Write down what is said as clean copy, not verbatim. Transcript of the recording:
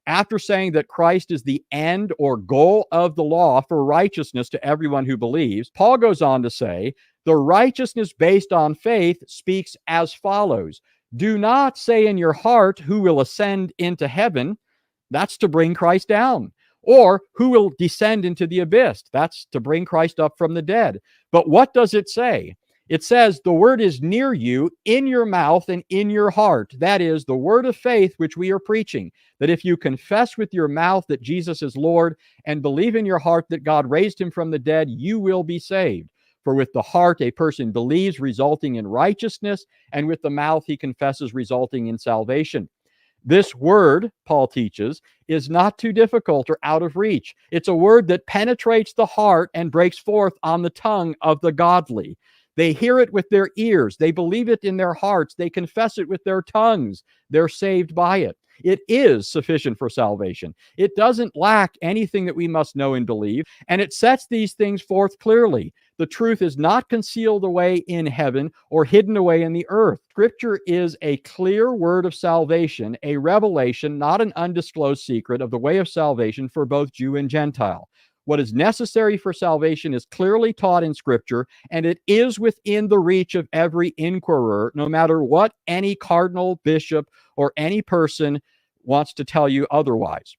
After saying that Christ is the end or goal of the law for righteousness to everyone who believes, Paul goes on to say, the righteousness based on faith speaks as follows. Do not say in your heart, who will ascend into heaven? That's to bring Christ down. Or who will descend into the abyss? That's to bring Christ up from the dead. But what does it say? It says the word is near you, in your mouth and in your heart. That is the word of faith which we are preaching, that if you confess with your mouth that Jesus is Lord and believe in your heart that God raised him from the dead, you will be saved. For with the heart a person believes, resulting in righteousness, and with the mouth he confesses, resulting in salvation. This word, Paul teaches, is not too difficult or out of reach. It's a word that penetrates the heart and breaks forth on the tongue of the godly. They hear it with their ears. They believe it in their hearts. They confess it with their tongues. They're saved by it. It is sufficient for salvation. It doesn't lack anything that we must know and believe, and it sets these things forth clearly. The truth is not concealed away in heaven or hidden away in the earth. Scripture is a clear word of salvation, a revelation, not an undisclosed secret of the way of salvation for both Jew and Gentile. What is necessary for salvation is clearly taught in Scripture, and it is within the reach of every inquirer, no matter what any cardinal, bishop, or any person wants to tell you otherwise.